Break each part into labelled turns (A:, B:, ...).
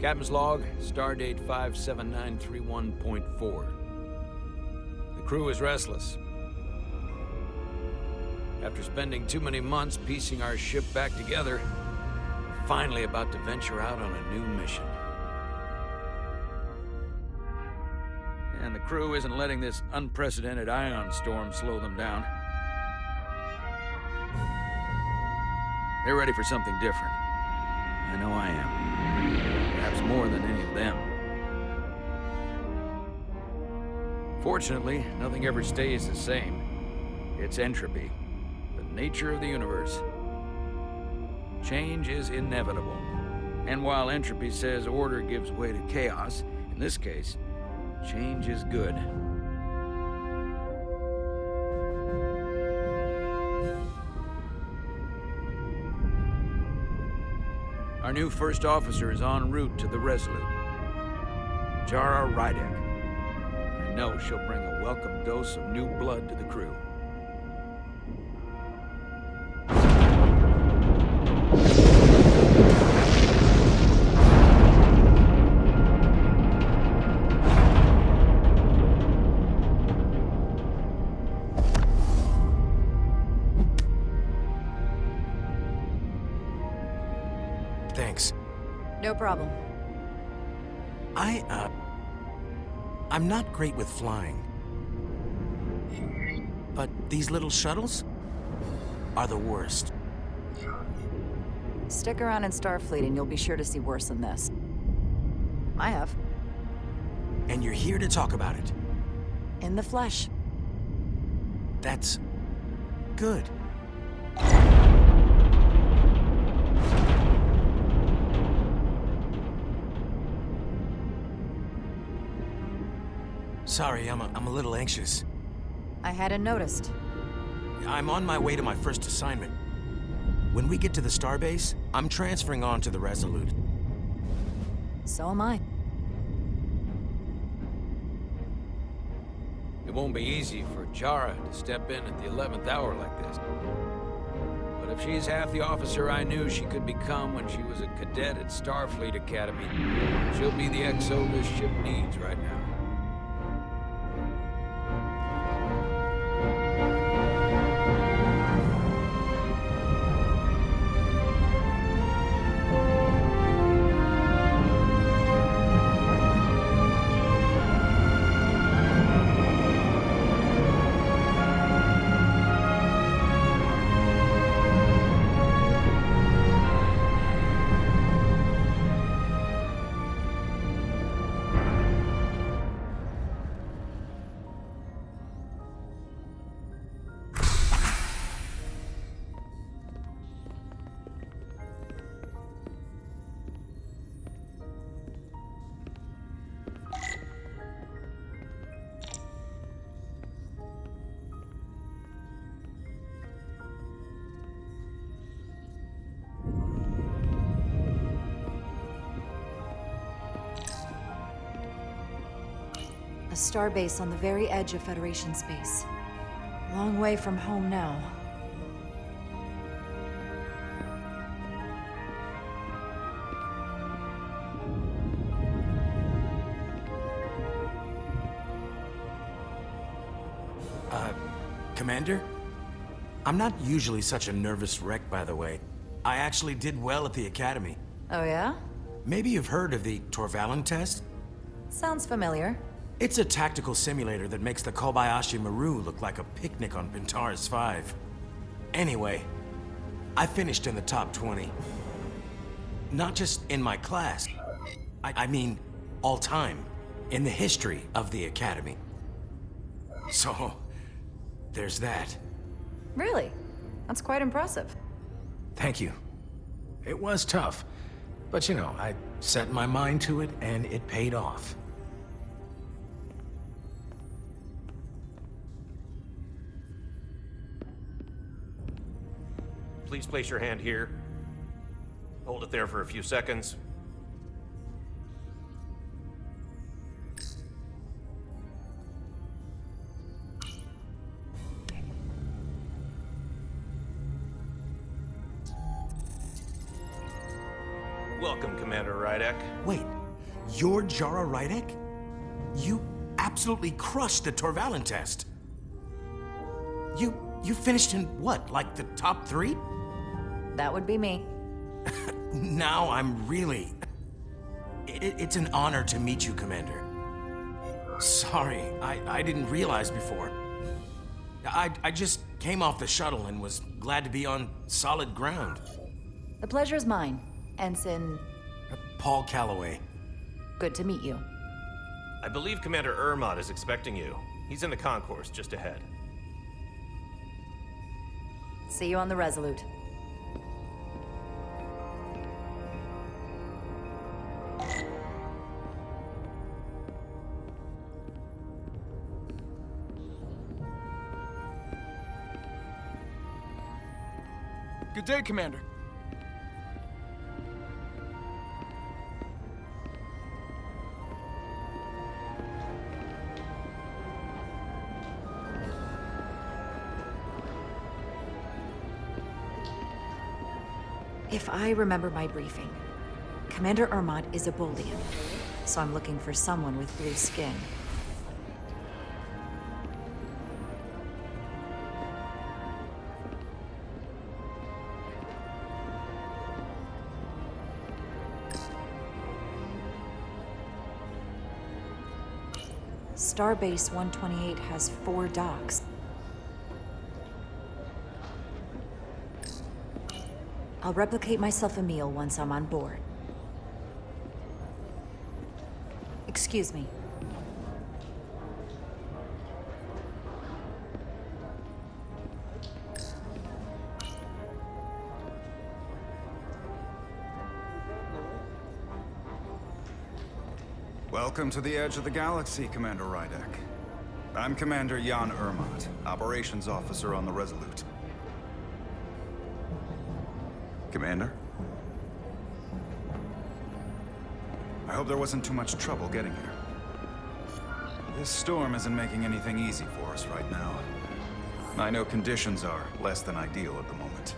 A: Captain's log, stardate 57931.4. The crew is restless. After spending too many months piecing our ship back together, we're finally about to venture out on a new mission. And the crew isn't letting this unprecedented ion storm slow them down. They're ready for something different. I know I am. Perhaps more than any of them. Fortunately, nothing ever stays the same. It's entropy, the nature of the universe. Change is inevitable. And while entropy says order gives way to chaos, in this case, change is good. Our new first officer is en route to the Resolute. Jara Rydek. I know she'll bring a welcome dose of new blood to the crew.
B: Thanks.
C: No problem.
B: I'm not great with flying. But these little shuttles are the worst.
C: Stick around in Starfleet and you'll be sure to see worse than this. I have.
B: And you're here to talk about it.
C: In the flesh.
B: That's good. Sorry, I'm a little anxious.
C: I hadn't noticed.
B: I'm on my way to my first assignment. When we get to the starbase, I'm transferring on to the Resolute.
C: So am I.
A: It won't be easy for Jara to step in at the 11th hour like this. But if she's half the officer I knew she could become when she was a cadet at Starfleet Academy, she'll be the XO this ship needs right now.
C: A starbase on the very edge of Federation space. Long way from home now.
B: Commander? I'm not usually such a nervous wreck, by the way. I actually did well at the Academy.
C: Oh yeah?
B: Maybe you've heard of the Torvalin test?
C: Sounds familiar.
B: It's a tactical simulator that makes the Kobayashi Maru look like a picnic on Pintaris 5. Anyway, I finished in the top 20. Not just in my class. I mean, all time. In the history of the Academy. So, there's that.
C: Really? That's quite impressive.
B: Thank you. It was tough. But you know, I set my mind to it and it paid off.
D: Please place your hand here. Hold it there for a few seconds. Welcome, Commander Rydek.
B: Wait, You're Jara Rydek? You absolutely crushed the Torvalin test. You finished in what, like the top 3?
C: That would be me.
B: Now I'm really... It's an honor to meet you, Commander. Sorry, I didn't realize before. I just came off the shuttle and was glad to be on solid ground.
C: The pleasure's mine, Ensign.
B: Paul Calloway.
C: Good to meet you.
D: I believe Commander Ermot is expecting you. He's in the concourse just ahead.
C: See you on the Resolute.
E: Good day, Commander.
C: If I remember my briefing, Commander Ermot is a Bolian, so I'm looking for someone with blue skin. Starbase 128 has 4 docks. I'll replicate myself a meal once I'm on board. Excuse me.
F: Welcome to the edge of the galaxy, Commander Rydek. I'm Commander Jan Ermot, Operations Officer on the Resolute. Commander? I hope there wasn't too much trouble getting here. This storm isn't making anything easy for us right now. I know conditions are less than ideal at the moment.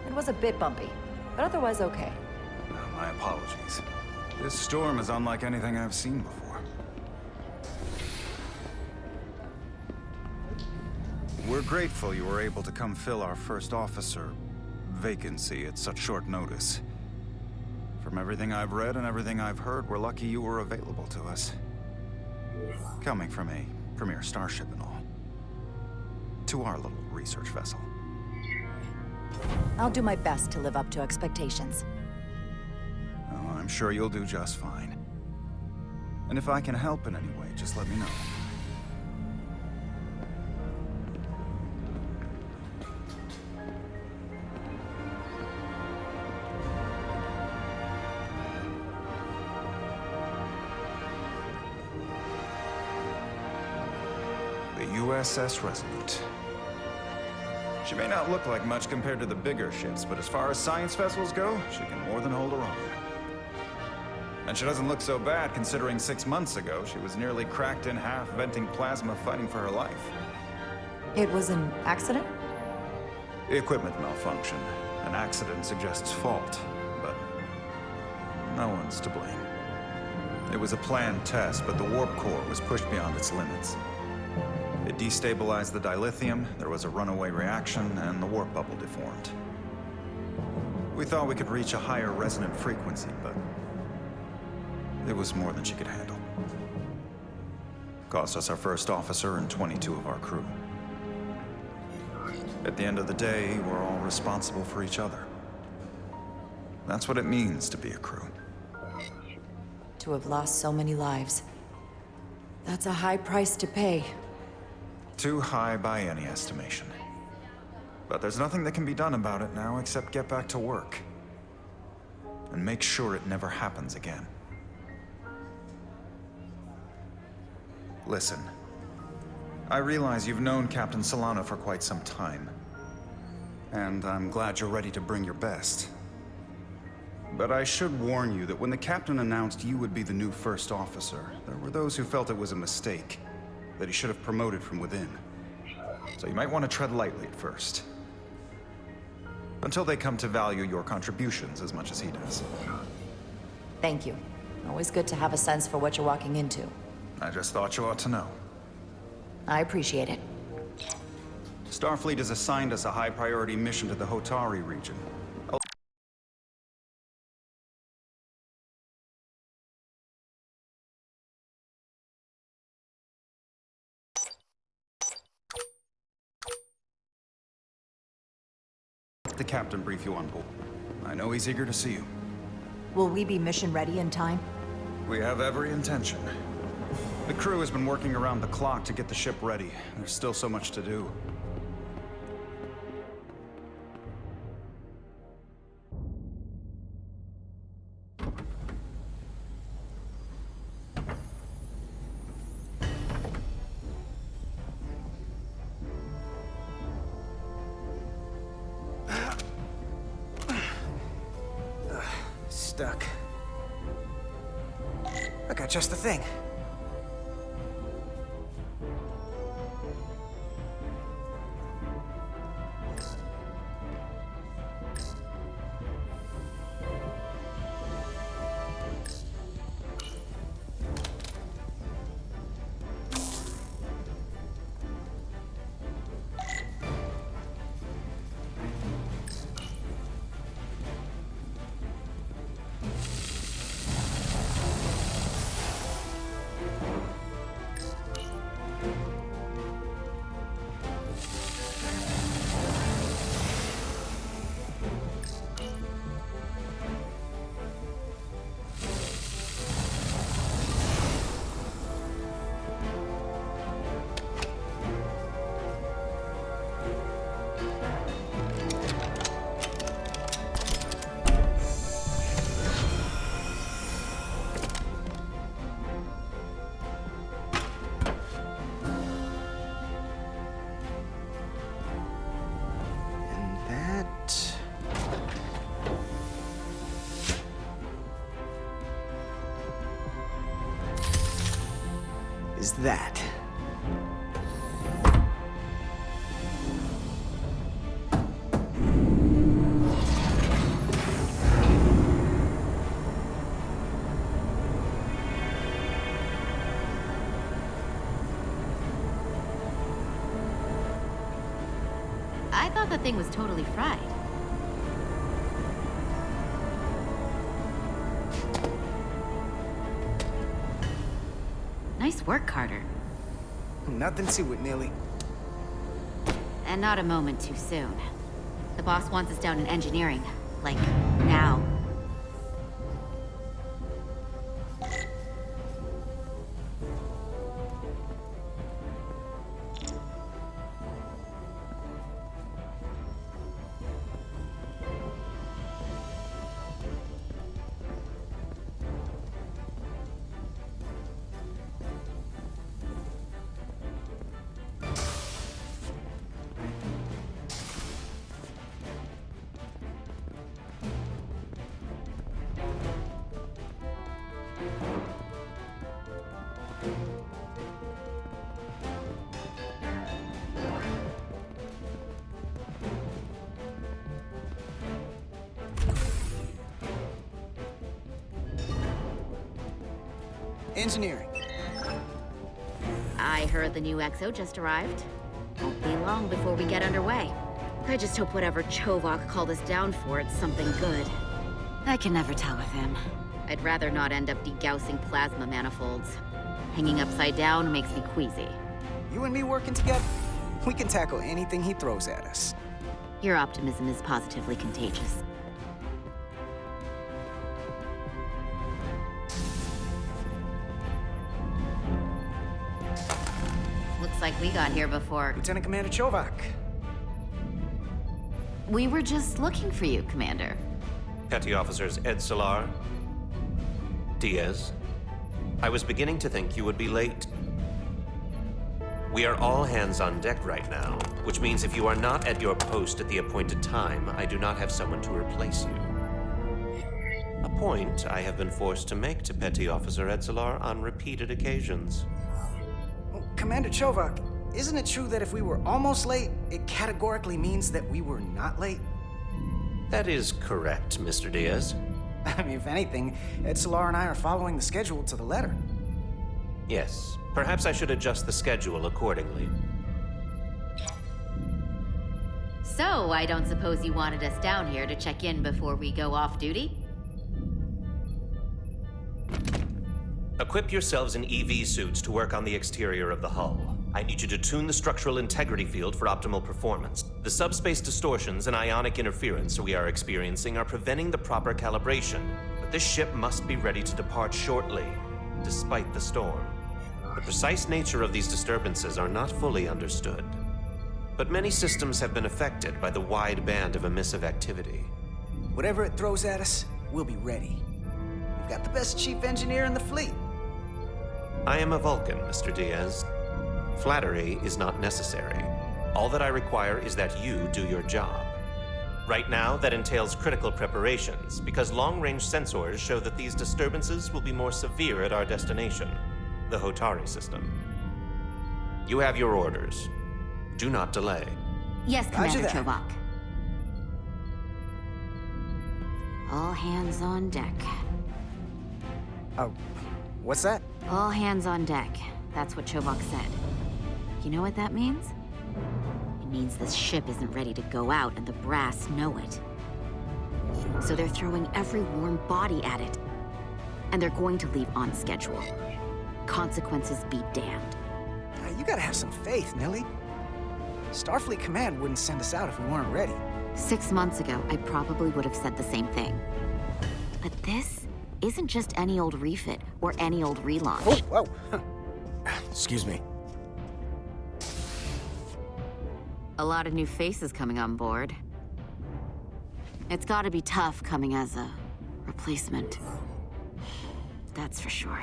C: It was a bit bumpy, but otherwise okay.
F: My apologies. This storm is unlike anything I've seen before. We're grateful you were able to come fill our first officer vacancy at such short notice. From everything I've read and everything I've heard, we're lucky you were available to us. Coming from a premier starship and all. To our little research vessel.
C: I'll do my best to live up to expectations.
F: Oh, I'm sure you'll do just fine. And if I can help in any way, just let me know. The USS Resolute. She may not look like much compared to the bigger ships, but as far as science vessels go, she can more than hold her own. And she doesn't look so bad considering 6 months ago she was nearly cracked in half, venting plasma, fighting for her life.
C: It was an accident?
F: Equipment malfunction. An accident suggests fault, but no one's to blame. It was a planned test, but the warp core was pushed beyond its limits. It destabilized the dilithium, there was a runaway reaction, and the warp bubble deformed. We thought we could reach a higher resonant frequency, but it was more than she could handle. Cost us our first officer and 22 of our crew. At the end of the day, we're all responsible for each other. That's what it means to be a crew.
C: To have lost so many lives. That's a high price to pay.
F: Too high by any estimation. But there's nothing that can be done about it now except get back to work. And make sure it never happens again. Listen. I realize you've known Captain Solano for quite some time. And I'm glad you're ready to bring your best. But I should warn you that when the captain announced you would be the new first officer, there were those who felt it was a mistake. That he should have promoted from within. So you might want to tread lightly at first. Until they come to value your contributions as much as he does.
C: Thank you. Always good to have a sense for what you're walking into.
F: I just thought you ought to know.
C: I appreciate it.
F: Starfleet has assigned us a high-priority mission to the Hotari region. The captain brief you on board. I know he's eager to see you.
C: Will we be mission ready in time?
F: We have every intention. The crew has been working around the clock to get the ship ready. There's still so much to do.
G: Stuck. I got just the thing. Is that.
H: I thought the thing was totally fried. Nice work, Carter.
G: Nothing to it, Neely.
H: And not a moment too soon. The boss wants us down in engineering. Like, now.
G: Engineering.
H: I heard the new XO just arrived. Won't be long before we get underway. I just hope whatever Chovak called us down for, it's something good. I can never tell with him. I'd rather not end up degaussing plasma manifolds. Hanging upside down makes me queasy.
G: You and me working together, we can tackle anything he throws at us.
H: Your optimism is positively contagious. Looks like we got here before.
G: Lieutenant Commander Chovak.
H: We were just looking for you, Commander.
D: Petty Officers Ed Solar, Diaz. I was beginning to think you would be late. We are all hands on deck right now, which means if you are not at your post at the appointed time, I do not have someone to replace you. A point I have been forced to make to Petty Officer Edzelar on repeated occasions.
G: Well, Commander Chovak, isn't it true that if we were almost late, it categorically means that we were not late?
D: That is correct, Mr. Diaz.
G: I mean, if anything, Ed Solar and I are following the schedule to the letter.
D: Yes, perhaps I should adjust the schedule accordingly.
H: So, I don't suppose you wanted us down here to check in before we go off duty?
D: Equip yourselves in EV suits to work on the exterior of the hull. I need you to tune the structural integrity field for optimal performance. The subspace distortions and ionic interference we are experiencing are preventing the proper calibration, but this ship must be ready to depart shortly, despite the storm. The precise nature of these disturbances are not fully understood, but many systems have been affected by the wide band of emissive activity.
G: Whatever it throws at us, we'll be ready. We've got the best chief engineer in the fleet.
D: I am a Vulcan, Mr. Diaz. Flattery is not necessary. All that I require is that you do your job. Right now, that entails critical preparations, because long-range sensors show that these disturbances will be more severe at our destination, the Hotari system. You have your orders. Do not delay.
H: Yes,
G: Roger
H: Commander
G: that.
H: Chovak. All hands on deck.
G: Oh, what's that?
H: All hands on deck. That's what Chovak said. You know what that means? It means this ship isn't ready to go out and the brass know it. So they're throwing every warm body at it. And they're going to leave on schedule. Consequences be damned.
G: You gotta have some faith, Nilly. Starfleet Command wouldn't send us out if we weren't ready.
H: 6 months ago, I probably would have said the same thing. But this isn't just any old refit or any old relaunch.
G: Oh, whoa.
B: Excuse me.
H: A lot of new faces coming on board. It's gotta be tough coming as a replacement. That's for sure.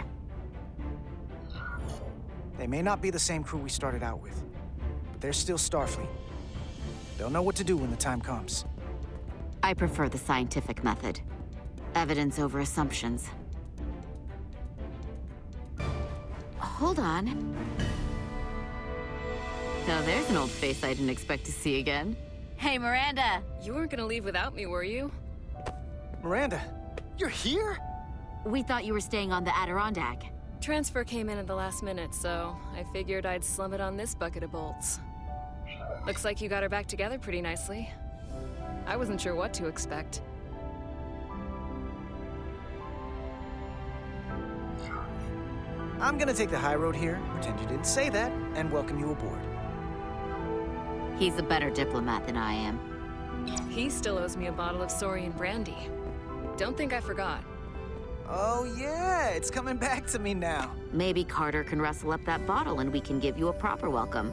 G: They may not be the same crew we started out with, but they're still Starfleet. They'll know what to do when the time comes.
H: I prefer the scientific method. Evidence over assumptions. Hold on. Now there's an old face I didn't expect to see again. Hey, Miranda!
I: You weren't gonna leave without me, were you?
G: Miranda, you're here?
H: We thought you were staying on the Adirondack.
I: Transfer came in at the last minute, so I figured I'd slum it on this bucket of bolts. Looks like you got her back together pretty nicely. I wasn't sure what to expect.
G: I'm gonna take the high road here, pretend you didn't say that, and welcome you aboard.
H: He's a better diplomat than I am.
I: He still owes me a bottle of Saurian brandy. Don't think I forgot.
G: Oh yeah, it's coming back to me now.
H: Maybe Carter can rustle up that bottle and we can give you a proper welcome.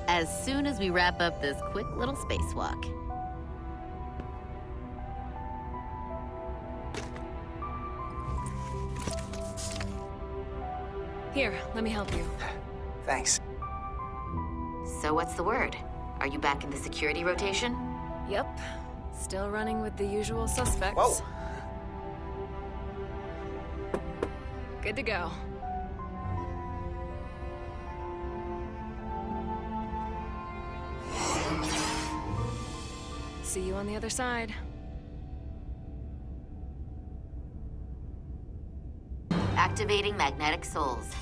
H: As soon as we wrap up this quick little spacewalk.
I: Here, let me help you.
G: Thanks.
H: So what's the word? Are you back in the security rotation?
I: Yep. Still running with the usual suspects.
G: Whoa!
I: Good to go. See you on the other side.
H: Activating magnetic souls.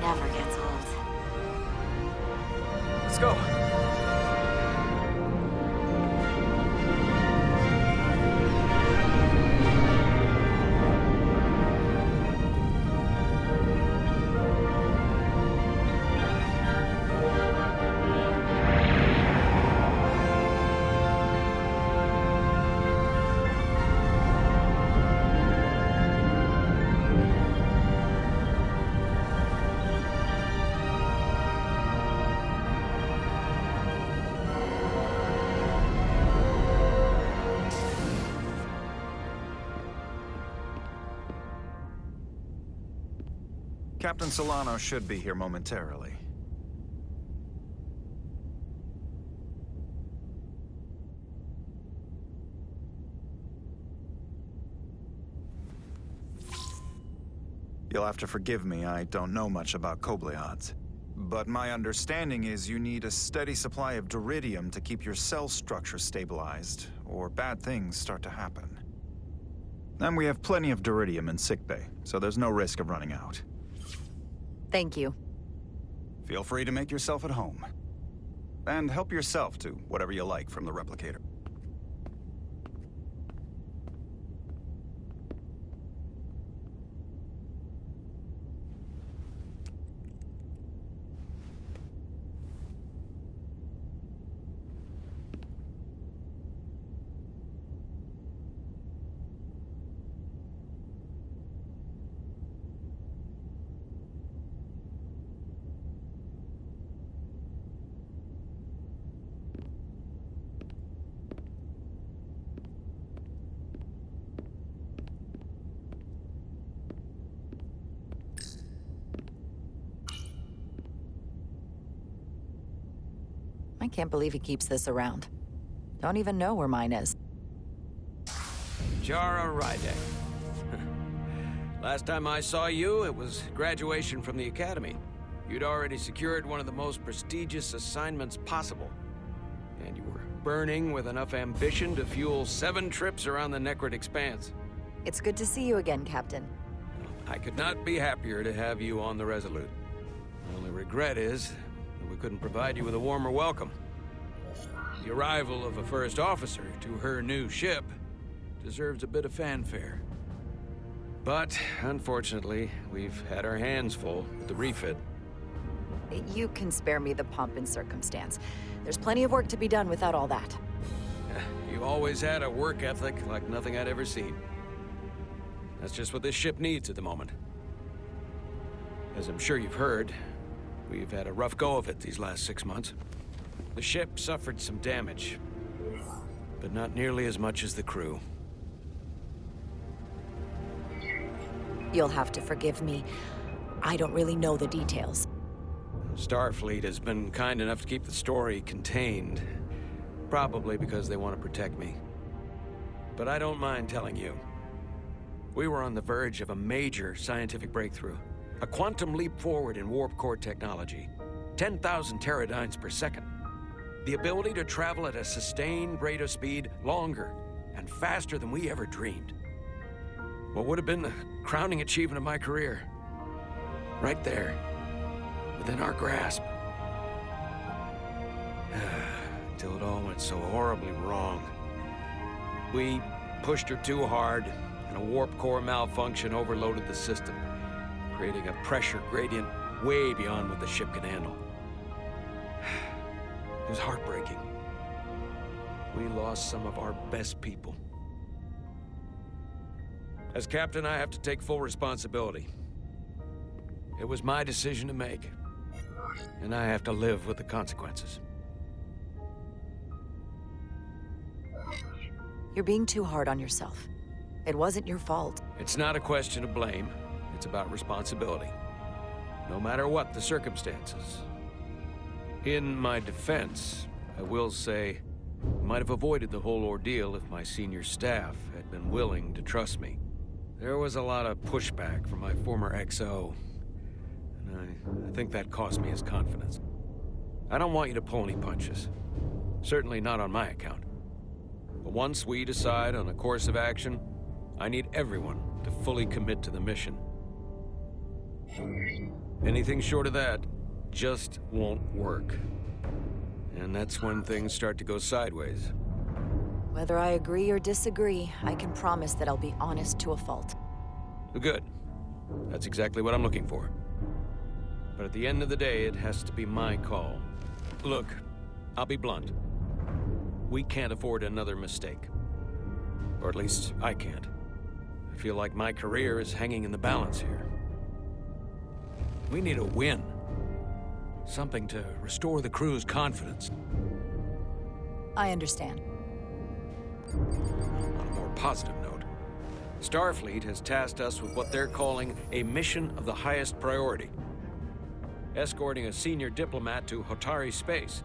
H: Never gets old.
G: Let's go.
F: Captain Solano should be here momentarily. You'll have to forgive me, I don't know much about Kobleods. But my understanding is you need a steady supply of duridium to keep your cell structure stabilized, or bad things start to happen. And we have plenty of duridium in sickbay, so there's no risk of running out.
C: Thank you.
F: Feel free to make yourself at home. And help yourself to whatever you like from the replicator.
C: I can't believe he keeps this around. Don't even know where mine is.
A: Jara Rydek. Last time I saw you, it was graduation from the academy. You'd already secured one of the most prestigious assignments possible. And you were burning with enough ambition to fuel 7 trips around the Necrid Expanse.
C: It's good to see you again, Captain.
A: I could not be happier to have you on the Resolute. The only regret is that we couldn't provide you with a warmer welcome. The arrival of a first officer to her new ship deserves a bit of fanfare. But, unfortunately, we've had our hands full with the refit.
C: You can spare me the pomp and circumstance. There's plenty of work to be done without all that.
A: You always had a work ethic like nothing I'd ever seen. That's just what this ship needs at the moment. As I'm sure you've heard, we've had a rough go of it these last 6 months. The ship suffered some damage, but not nearly as much as the crew.
C: You'll have to forgive me. I don't really know the details.
A: Starfleet has been kind enough to keep the story contained, probably because they want to protect me. But I don't mind telling you. We were on the verge of a major scientific breakthrough. A quantum leap forward in warp core technology. 10,000 teradynes per second. The ability to travel at a sustained rate of speed longer and faster than we ever dreamed. What would have been the crowning achievement of my career. Right there, within our grasp. Until it all went so horribly wrong. We pushed her too hard, and a warp core malfunction overloaded the system, creating a pressure gradient way beyond what the ship could handle. It was heartbreaking. We lost some of our best people. As captain, I have to take full responsibility. It was my decision to make, and I have to live with the consequences.
C: You're being too hard on yourself. It wasn't your fault.
A: It's not a question of blame. It's about responsibility. No matter what the circumstances. In my defense, I will say, I might have avoided the whole ordeal if my senior staff had been willing to trust me. There was a lot of pushback from my former XO, and I think that cost me his confidence. I don't want you to pull any punches. Certainly not on my account. But once we decide on a course of action, I need everyone to fully commit to the mission. Anything short of that just won't work. And that's when things start to go sideways.
C: Whether I agree or disagree, I can promise that I'll be honest to a fault.
A: Good. That's exactly what I'm looking for. But at the end of the day, it has to be my call. Look, I'll be blunt. We can't afford another mistake. Or at least, I can't. I feel like my career is hanging in the balance here. We need a win. Something to restore the crew's confidence.
C: I understand.
A: On a more positive note, Starfleet has tasked us with what they're calling a mission of the highest priority. Escorting a senior diplomat to Hotari space.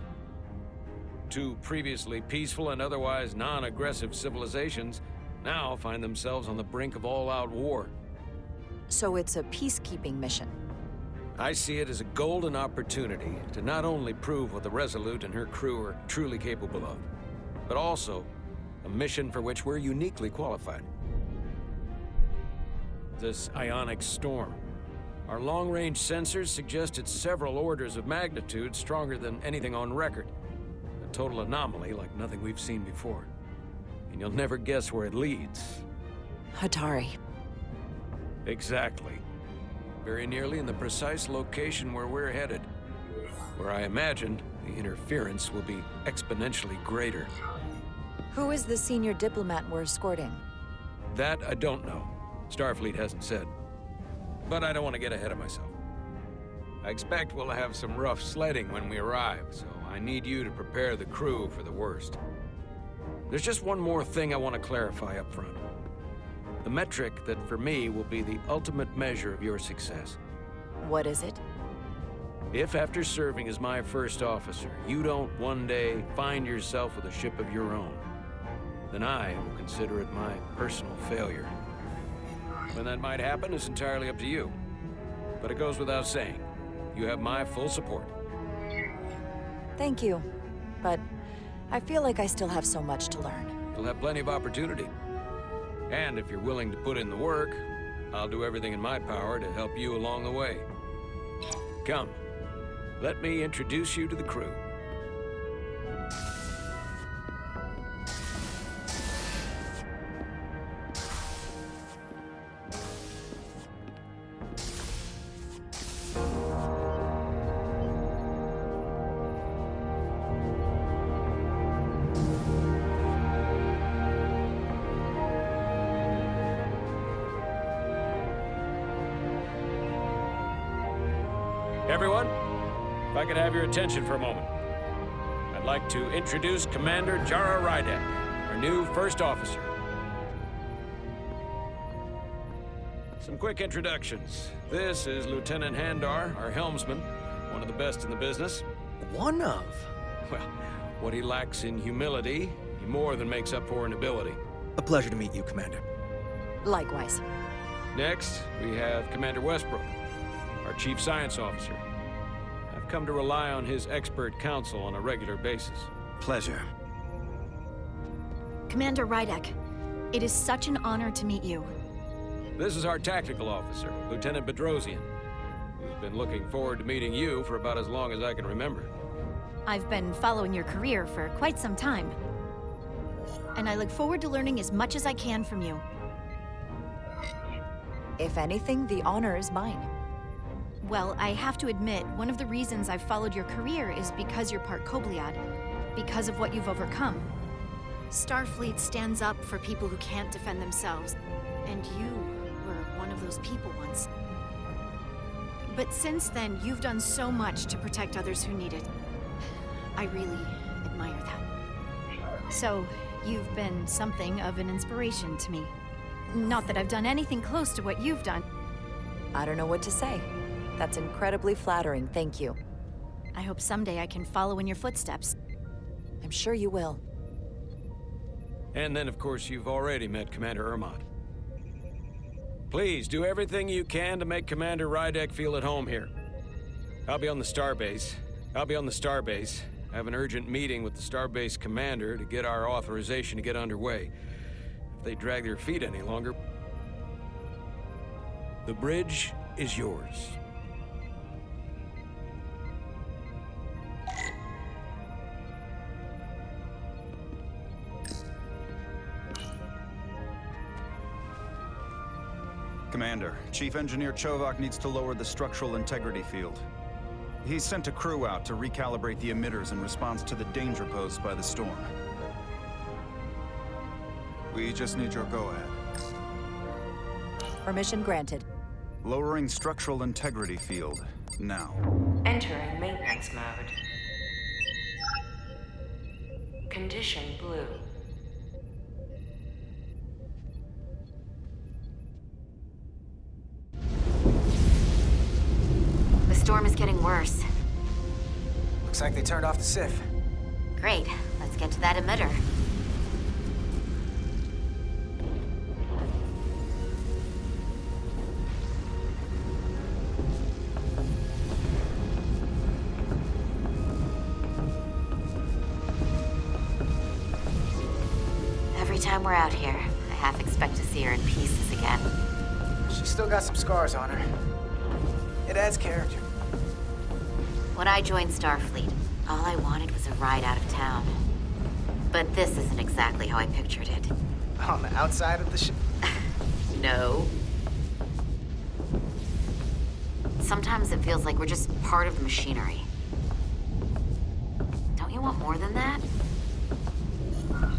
A: Two previously peaceful and otherwise non-aggressive civilizations now find themselves on the brink of all-out war.
C: So it's a peacekeeping mission.
A: I see it as a golden opportunity to not only prove what the Resolute and her crew are truly capable of, but also a mission for which we're uniquely qualified. This ionic storm. Our long-range sensors suggest it's several orders of magnitude stronger than anything on record. A total anomaly like nothing we've seen before. And you'll never guess where it leads.
C: Hatari.
A: Exactly. Very nearly in the precise location where we're headed. Where I imagined the interference will be exponentially greater.
C: Who is the senior diplomat we're escorting?
A: That I don't know. Starfleet hasn't said. But I don't want to get ahead of myself. I expect we'll have some rough sledding when we arrive, so I need you to prepare the crew for the worst. There's just one more thing I want to clarify up front. The metric that, for me, will be the ultimate measure of your success.
C: What is it?
A: If after serving as my first officer, you don't one day find yourself with a ship of your own, then I will consider it my personal failure. When that might happen is entirely up to you. But it goes without saying, you have my full support.
C: Thank you. But I feel like I still have so much to learn.
A: You'll have plenty of opportunity. And if you're willing to put in the work, I'll do everything in my power to help you along the way. Come, let me introduce you to the crew. Everyone, if I could have your attention for a moment. I'd like to introduce Commander Jara Rydek, our new first officer. Some quick introductions. This is Lieutenant Handar, our helmsman, one of the best in the business.
G: One of?
A: Well, what he lacks in humility, he more than makes up for in ability.
G: A pleasure to meet you, Commander.
C: Likewise.
A: Next, we have Commander Westbrook, our Chief Science Officer. I've come to rely on his expert counsel on a regular basis.
G: Pleasure.
J: Commander Rydek, it is such an honor to meet you.
A: This is our tactical officer, Lieutenant Bedrosian, who's been looking forward to meeting you for about as long as I can remember.
J: I've been following your career for quite some time. And I look forward to learning as much as I can from you.
C: If anything, the honor is mine.
J: Well, I have to admit, one of the reasons I've followed your career is because you're part Kobliad, because of what you've overcome. Starfleet stands up for people who can't defend themselves, and you were one of those people once. But since then, you've done so much to protect others who need it. I really admire that. So, you've been something of an inspiration to me. Not that I've done anything close to what you've done.
C: I don't know what to say. That's incredibly flattering, thank you.
J: I hope someday I can follow in your footsteps.
C: I'm sure you will.
A: And then, of course, you've already met Commander Ermont. Please, do everything you can to make Commander Rydek feel at home here. I'll be on the starbase. I have an urgent meeting with the starbase commander to get our authorization to get underway. If they drag their feet any longer, the bridge is yours.
F: Commander, Chief Engineer Chovak needs to lower the structural integrity field. He's sent a crew out to recalibrate the emitters in response to the danger posed by the storm. We just need your go-ahead.
C: Permission granted.
F: Lowering structural integrity field, now.
K: Entering maintenance mode. Condition blue.
H: worse.
G: Looks like they turned off the SIF.
H: Great. Let's get to that emitter. Every time we're out here, I half expect to see her in pieces again.
G: She's still got some scars on her. It adds character.
H: When I joined Starfleet, all I wanted was a ride out of town. But this isn't exactly how I pictured it.
G: On the outside of the ship?
H: No. Sometimes it feels like we're just part of the machinery. Don't you want more than that?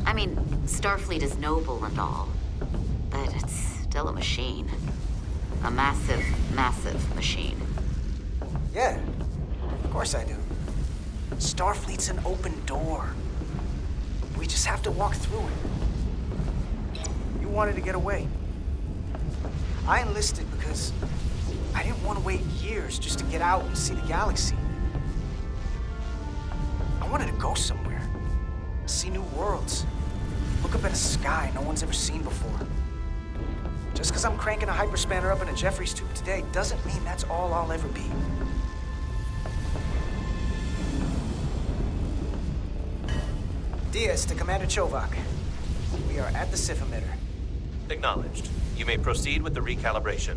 H: I mean, Starfleet is noble and all, but it's still a machine. A massive, massive machine.
G: Yeah, of course I do. Starfleet's an open door. We just have to walk through it. You wanted to get away. I enlisted because I didn't want to wait years just to get out and see the galaxy. I wanted to go somewhere, see new worlds, look up at a sky no one's ever seen before. Just because I'm cranking a hyperspanner up in a Jeffries tube today doesn't mean that's all I'll ever be. Diaz to Commander Chovak. We are at the SIF emitter.
D: Acknowledged. You may proceed with the recalibration.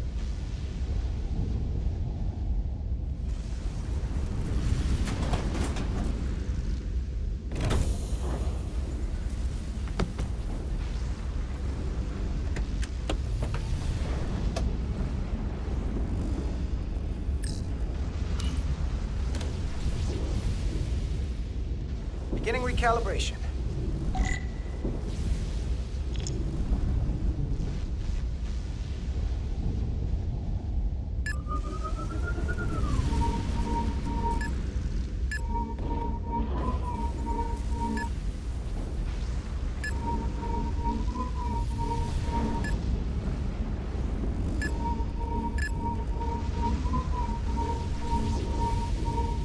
G: Beginning recalibration.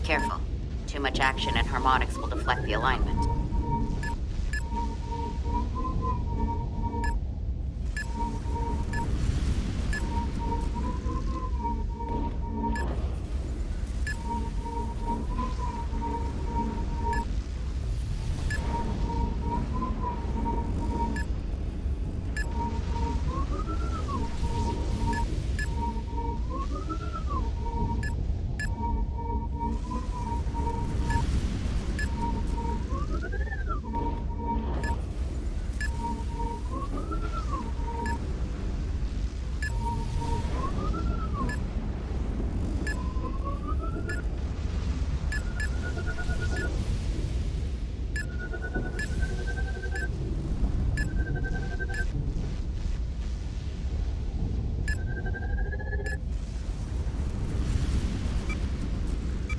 H: Careful. Too much action and harmonics will deflect the alignment.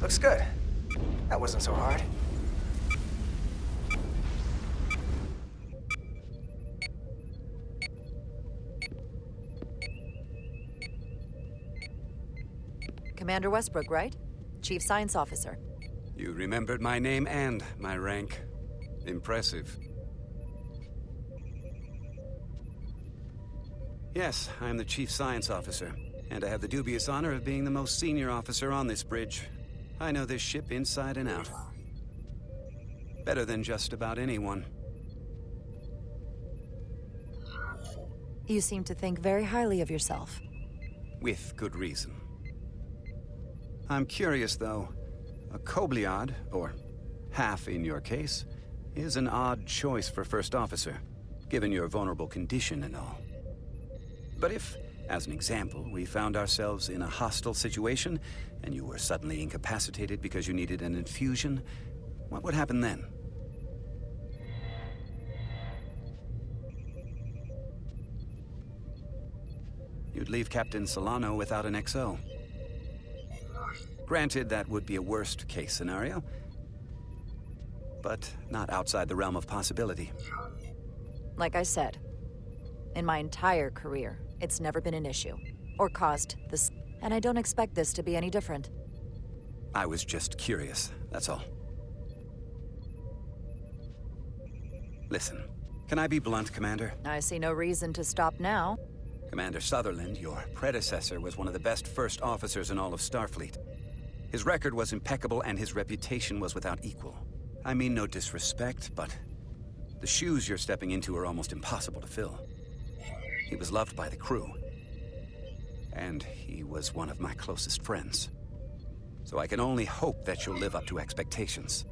G: Looks good. That wasn't so hard.
C: Commander Westbrook, right? Chief Science Officer.
L: You remembered my name and my rank. Impressive. Yes, I'm the Chief Science Officer, and I have the dubious honor of being the most senior officer on this bridge. I know this ship inside and out. Better than just about anyone.
C: You seem to think very highly of yourself.
L: With good reason. I'm curious, though. A Kobliad, or half in your case, is an odd choice for first officer, given your vulnerable condition and all. But if, as an example, we found ourselves in a hostile situation, and you were suddenly incapacitated because you needed an infusion, what would happen then? You'd leave Captain Solano without an XO. Granted, that would be a worst-case scenario, but not outside the realm of possibility.
C: Like I said, in my entire career, it's never been an issue, or caused this, and I don't expect this to be any different.
L: I was just curious, that's all. Listen, can I be blunt, Commander?
C: I see no reason to stop now.
L: Commander Sutherland, your predecessor, was one of the best first officers in all of Starfleet. His record was impeccable and his reputation was without equal. I mean no disrespect, but the shoes you're stepping into are almost impossible to fill. He was loved by the crew, and he was one of my closest friends. So I can only hope that you'll live up to expectations.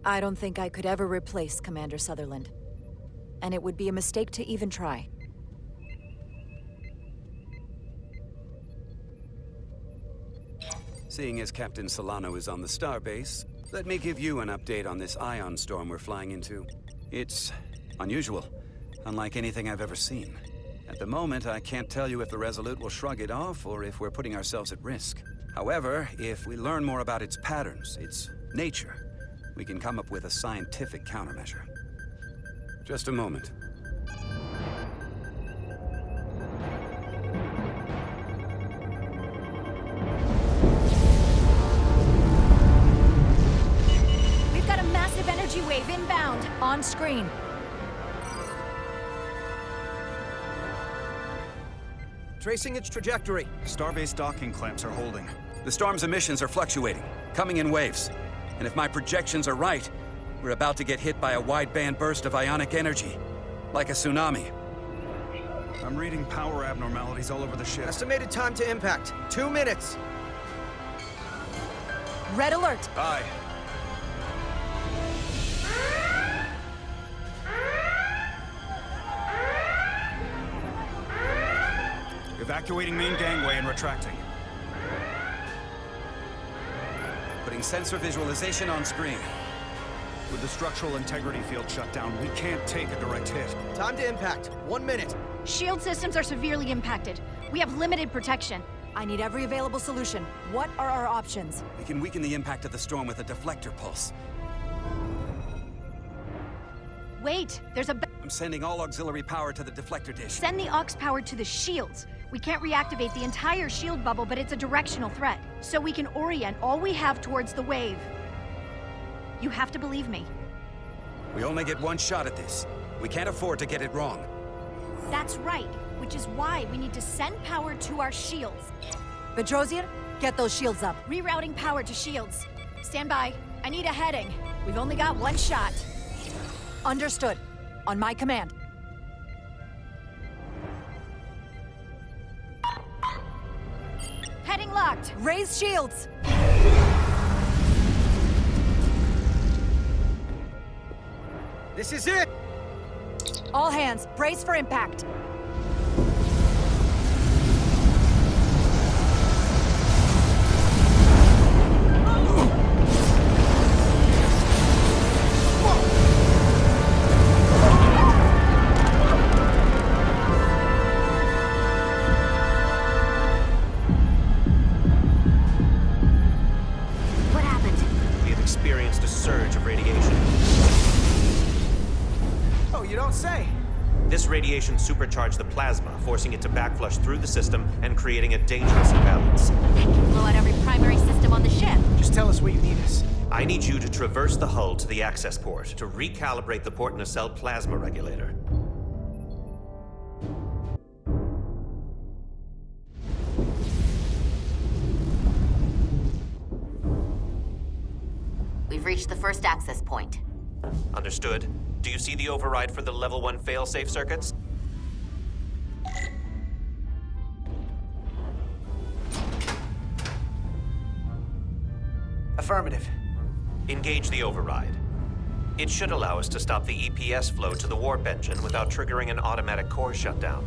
C: I don't think I could ever replace Commander Sutherland. And it would be a mistake to even try.
L: Seeing as Captain Solano is on the starbase, let me give you an update on this ion storm we're flying into. It's unusual, unlike anything I've ever seen. At the moment, I can't tell you if the Resolute will shrug it off or if we're putting ourselves at risk. However, if we learn more about its patterns, its nature, we can come up with a scientific countermeasure. Just a moment.
J: We've got a massive energy wave inbound.
C: On screen.
G: Tracing its trajectory.
F: Starbase docking clamps are holding.
L: The storm's emissions are fluctuating, coming in waves. And if my projections are right, we're about to get hit by a wide-band burst of ionic energy. Like a tsunami.
F: I'm reading power abnormalities all over the ship.
G: Estimated time to impact, 2 minutes.
C: Red alert!
F: Aye. Evacuating main gangway and retracting.
L: Putting sensor visualization on screen.
F: With the structural integrity field shut down, we can't take a direct hit.
G: Time to impact, 1 minute.
J: Shield systems are severely impacted. We have limited protection.
C: I need every available solution. What are our options?
L: We can weaken the impact of the storm with a deflector pulse.
J: Wait, there's a...
L: I'm sending all auxiliary power to the deflector dish.
J: Send the aux power to the shields. We can't reactivate the entire shield bubble, but it's a directional threat. So we can orient all we have towards the wave. You have to believe me.
L: We only get one shot at this. We can't afford to get it wrong.
J: That's right, which is why we need to send power to our shields.
C: Bedrosian, get those shields up.
J: Rerouting power to shields. Stand by. I need a heading. We've only got one shot.
C: Understood. On my command.
J: Heading locked.
C: Raise shields!
G: This is it!
C: All hands, brace for impact.
H: What happened?
D: We have experienced a surge of radiation.
G: Oh, you don't say.
D: This radiation supercharged the plasma, forcing it to backflush through the system and creating a dangerous imbalance.
J: That can blow out every primary system on the ship.
G: Just tell us where you need us.
D: I need you to traverse the hull to the access port to recalibrate the port nacelle plasma regulator.
H: We've reached the first access point.
D: Understood. Do you see the override for the level 1 failsafe circuits?
G: Affirmative.
D: Engage the override. It should allow us to stop the EPS flow to the warp engine without triggering an automatic core shutdown.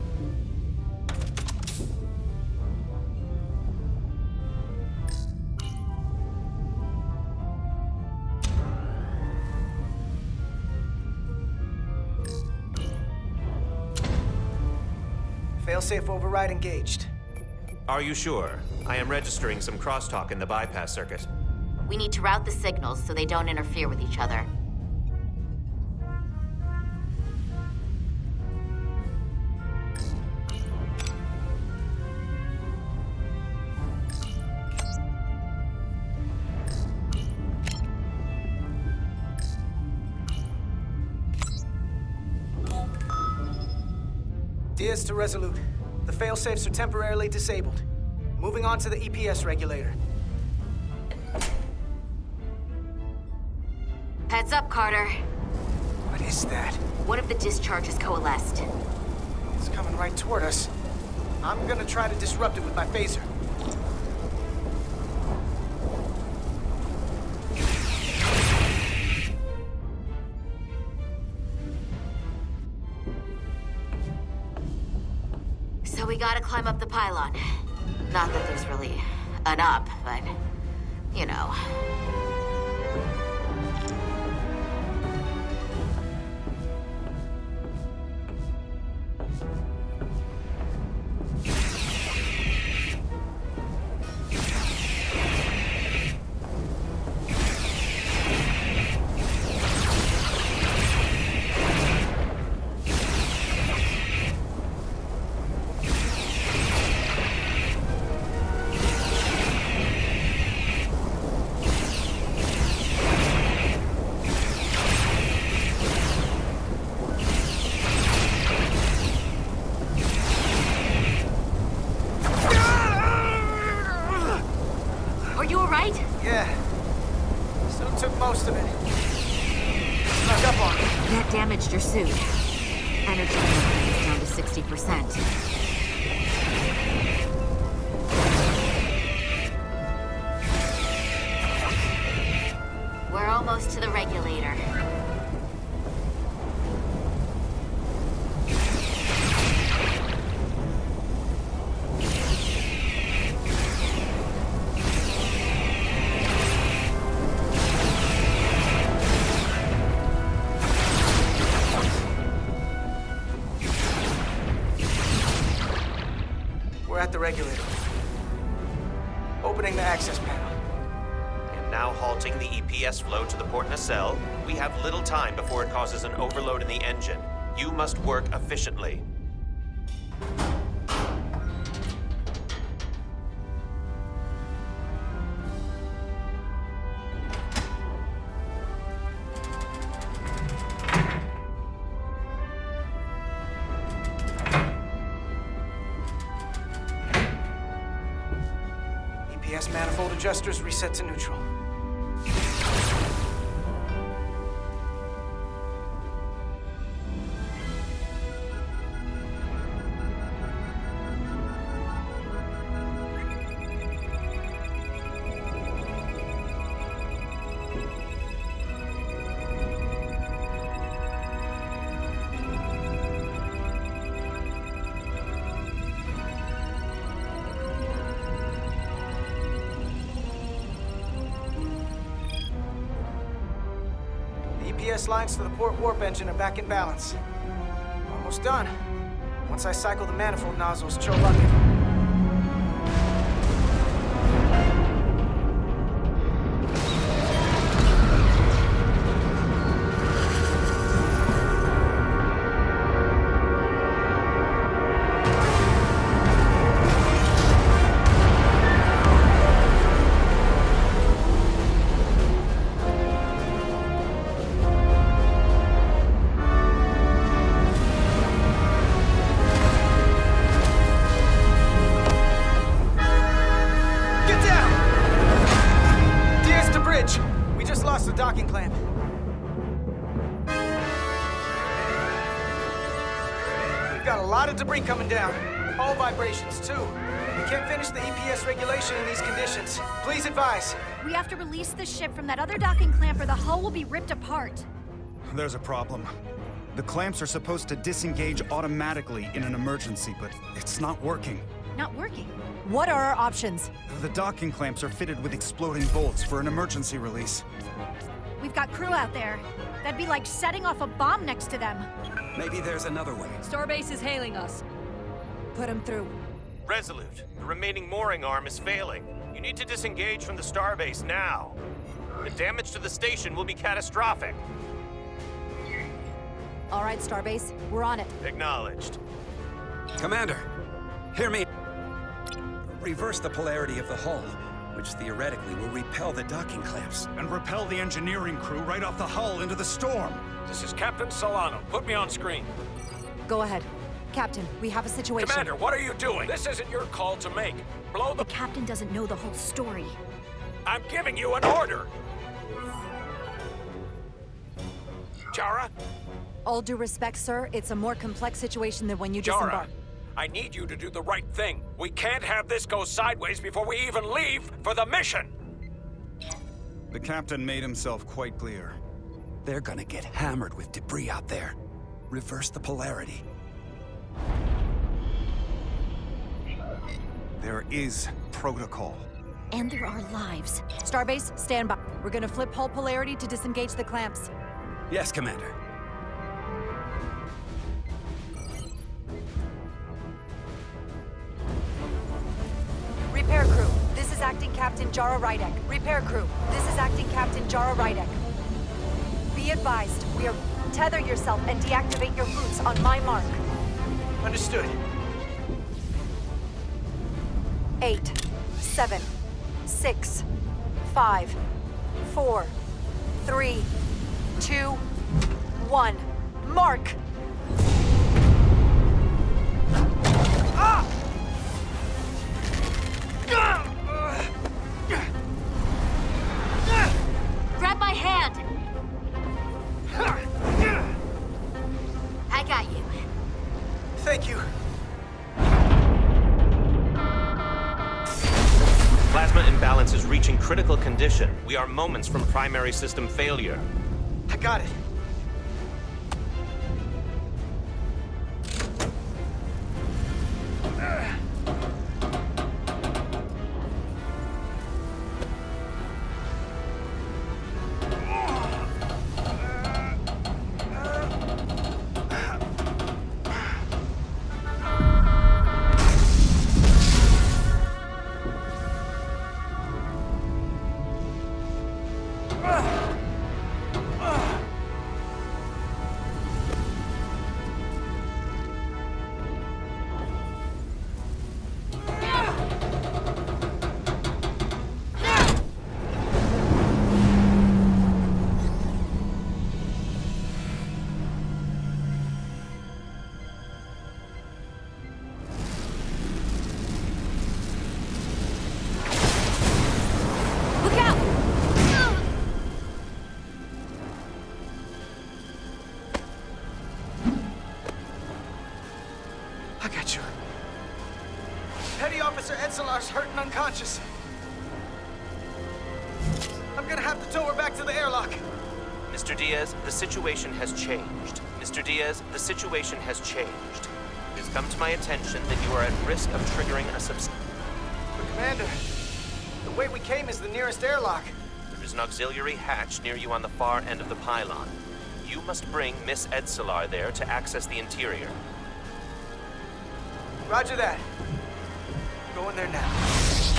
G: Failsafe override engaged.
D: Are you sure? I am registering some crosstalk in the bypass circuit.
H: We need to route the signals so they don't interfere with each other.
G: Diaz to Resolute. The failsafes are temporarily disabled. Moving on to the EPS regulator.
H: Heads up, Carter.
G: What is that?
H: One of the discharges coalesced.
G: It's coming right toward us. I'm gonna try to disrupt it with my phaser.
H: So we gotta climb up the pylon. Not that there's really an up, but, you know.
G: Yeah. So took most of it. Snuck up on me.
H: That damaged your suit. Energy level is down to 60%. We're almost to the regulator.
G: We're at the regulator. Opening the access panel.
D: And now halting the EPS flow to the port nacelle. We have little time before it causes an overload in the engine. You must work efficiently.
G: EPS manifold adjusters reset to neutral. EPS lines to the port warp engine are back in balance. Almost done. Once I cycle the manifold nozzles, choke up it. The docking clamp. We've got a lot of debris coming down. All vibrations, too. We can't finish the EPS regulation in these conditions. Please advise.
J: We have to release the ship from that other docking clamp or the hull will be ripped apart.
F: There's a problem. The clamps are supposed to disengage automatically in an emergency, but it's not working.
J: Not working.
C: What are our options?
F: The docking clamps are fitted with exploding bolts for an emergency release.
J: We've got crew out there. That'd be like setting off a bomb next to them.
L: Maybe there's another way.
M: Starbase is hailing us.
C: Put him through.
D: Resolute, the remaining mooring arm is failing. You need to disengage from the starbase now. The damage to the station will be catastrophic.
C: All right, Starbase, we're on it.
D: Acknowledged.
L: Commander, hear me. Reverse the polarity of the hull, which theoretically will repel the docking clamps.
F: And repel the engineering crew right off the hull into the storm.
A: This is Captain Solano. Put me on screen.
C: Go ahead. Captain, we have a situation.
A: Commander, what are you doing? This isn't your call to make. Blow the...
J: The captain doesn't know the whole story.
A: I'm giving you an order! Jara?
C: All due respect, sir, it's a more complex situation than when you
A: Jara,
C: disembark.
A: I need you to do the right thing. We can't have this go sideways before we even leave for the mission!
F: The captain made himself quite clear.
M: They're gonna get hammered with debris out there. Reverse the polarity.
F: There is protocol.
J: And there are lives.
C: Starbase, stand by. We're gonna flip hull polarity to disengage the clamps.
M: Yes, Commander.
C: Repair crew, this is Acting Captain Jara Rydek. Repair crew, this is Acting Captain Jara Rydek. Be advised, we are... Tether yourself and deactivate your boots on my mark.
G: Understood.
C: 8, 7, 6, 5, 4, 3, 2, 1. Mark!
H: Grab my hand! I got you.
G: Thank you.
D: Plasma imbalance is reaching critical condition. We are moments from primary system failure.
G: I got it. I got you. Petty Officer Edselar's hurt and unconscious. I'm gonna have to tow her back to the airlock.
D: Mr. Diaz, the situation has changed. Mr. Diaz, the situation has changed. It has come to my attention that you are at risk of triggering a
G: But Commander, the way we came is the nearest airlock.
D: There is an auxiliary hatch near you on the far end of the pylon. You must bring Miss Edselar there to access the interior.
G: Roger that. Go in there now.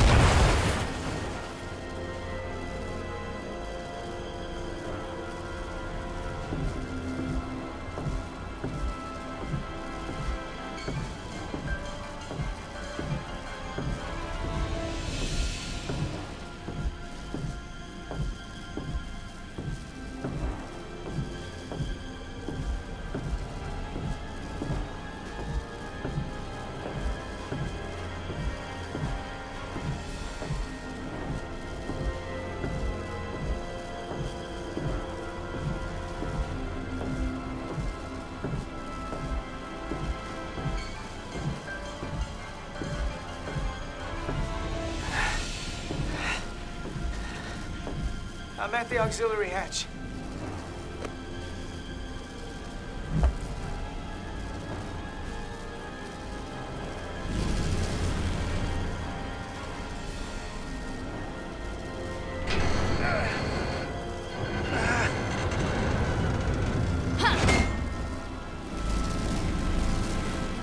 G: I'm at the auxiliary hatch.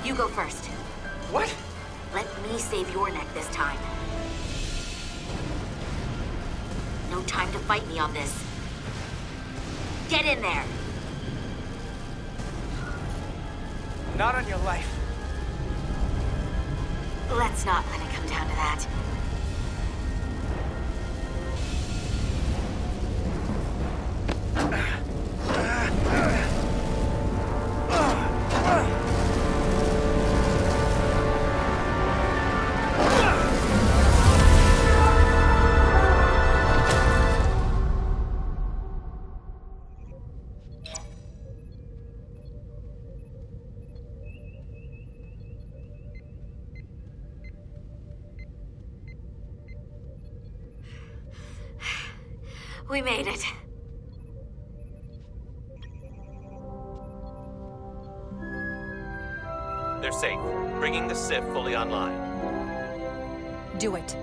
H: You go first.
G: What?
H: Let me save your neck this time. No time to fight me on this. Get in there!
G: Not on your life.
H: Let's not let it come down to that. We made it.
D: They're safe. Bringing the SIF fully online.
C: Do it.